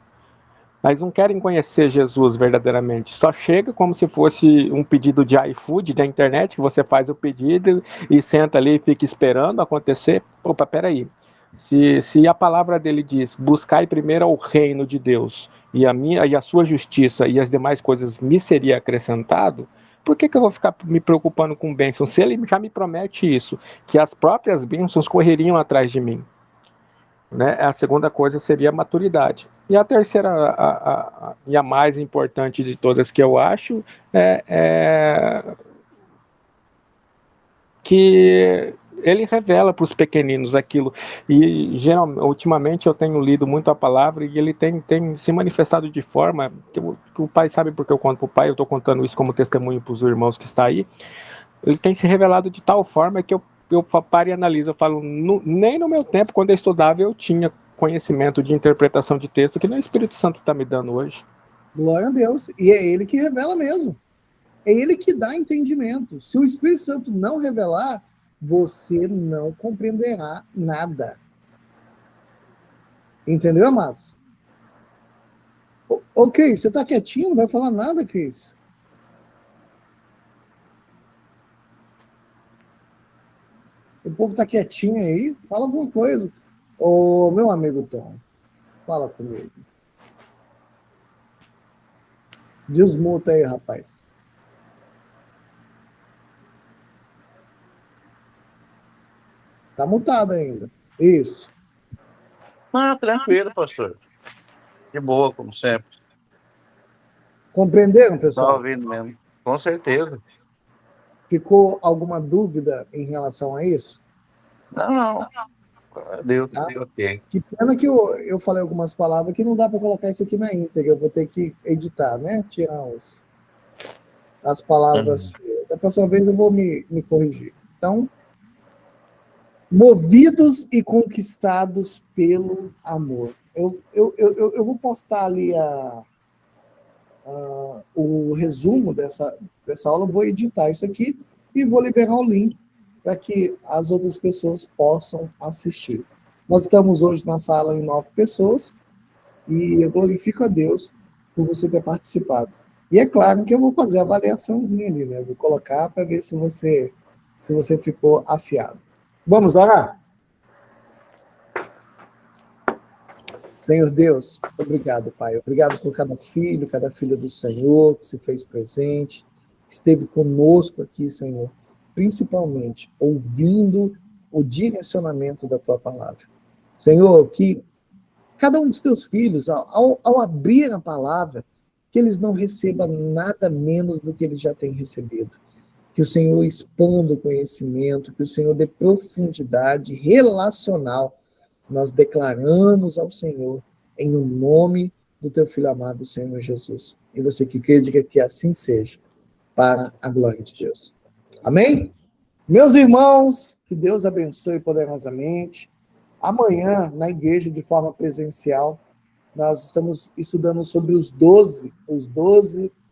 Mas não querem conhecer Jesus verdadeiramente. Só chega como se fosse um pedido de iFood da internet, que você faz o pedido e senta ali e fica esperando acontecer. Opa, peraí. Se a palavra dele diz, buscai primeiro o reino de Deus e a sua justiça e as demais coisas me seria acrescentado, por que eu vou ficar me preocupando com bênçãos? Se ele já me promete isso, que as próprias bênçãos correriam atrás de mim. Né? A segunda coisa seria a maturidade. E a terceira, e a mais importante de todas que eu acho, é que ele revela para os pequeninos aquilo. E geralmente, ultimamente eu tenho lido muito a palavra e ele tem se manifestado de forma que o pai sabe porque eu conto para o pai, eu estou contando isso como testemunho para os irmãos que estão aí. Ele tem se revelado de tal forma que eu paro e analiso, eu falo, nem no meu tempo, quando eu estudava, eu tinha conhecimento de interpretação de texto que nem o Espírito Santo está me dando hoje. Glória a Deus. E é ele que revela mesmo. É ele que dá entendimento. Se o Espírito Santo não revelar, você não compreenderá nada. Entendeu, amados? Ok, você está quietinho, não vai falar nada, Cris? O povo está quietinho aí, fala alguma coisa. Ô, meu amigo Tom, fala comigo. Desmuta aí, rapaz. Tá mutado ainda. Isso. Tranquilo, pastor. De boa, como sempre. Compreenderam, Tá pessoal? ouvindo mesmo. Com certeza. Ficou alguma dúvida em relação a isso? Não. Deu Tá? ok. Que pena que eu falei algumas palavras que não dá para colocar isso aqui na íntegra. Eu vou ter que editar, né? Tirar as palavras. Da próxima vez eu vou me corrigir. Então, movidos e conquistados pelo amor. Eu vou postar ali o resumo dessa aula, vou editar isso aqui e vou liberar o link para que as outras pessoas possam assistir. Nós estamos hoje na sala em 9 pessoas e eu glorifico a Deus por você ter participado. E é claro que eu vou fazer a avaliaçãozinha ali, né? Vou colocar para ver se você ficou afiado. Vamos orar? Senhor Deus, obrigado, Pai. Obrigado por cada filha do Senhor que se fez presente, que esteve conosco aqui, Senhor, principalmente ouvindo o direcionamento da Tua palavra. Senhor, que cada um dos Teus filhos, ao abrir a palavra, que eles não recebam nada menos do que eles já têm recebido. Que o Senhor expanda o conhecimento, que o Senhor dê profundidade relacional. Nós declaramos ao Senhor em nome do Teu Filho amado, Senhor Jesus. E você que quer, diga que assim seja, para a glória de Deus. Amém? Meus irmãos, que Deus abençoe poderosamente. Amanhã, na igreja, de forma presencial, nós estamos estudando sobre os 12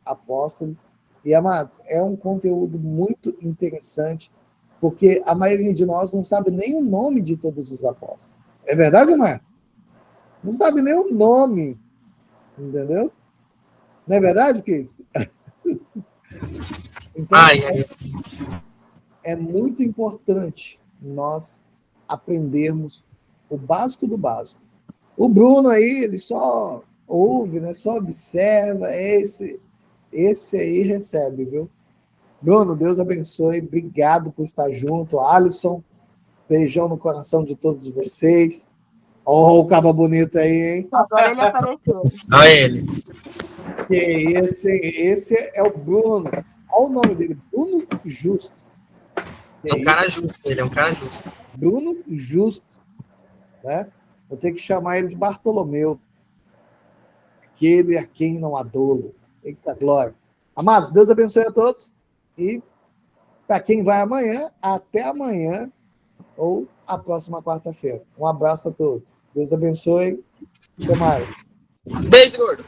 apóstolos. E, amados, é um conteúdo muito interessante, porque a maioria de nós não sabe nem o nome de todos os apóstolos. É verdade ou não é? Não sabe nem o nome, entendeu? Não é verdade, Cris? Então, é muito importante nós aprendermos o básico do básico. O Bruno aí, ele só ouve, né? Só observa, esse aí recebe, viu? Bruno, Deus abençoe, obrigado por estar junto. Alisson, beijão no coração de todos vocês. Ó, o caba bonito aí, hein? Agora ele apareceu. Olha ele. Que esse é o Bruno. Olha o nome dele, Bruno Justo. É um cara justo, ele é um cara justo. Bruno Justo. Né? Eu tenho que chamar ele de Bartolomeu. Aquele a quem não há dolo. Eita glória. Amados, Deus abençoe a todos. E para quem vai amanhã, até amanhã ou a próxima quarta-feira. Um abraço a todos. Deus abençoe. Até mais. Beijo, gordo.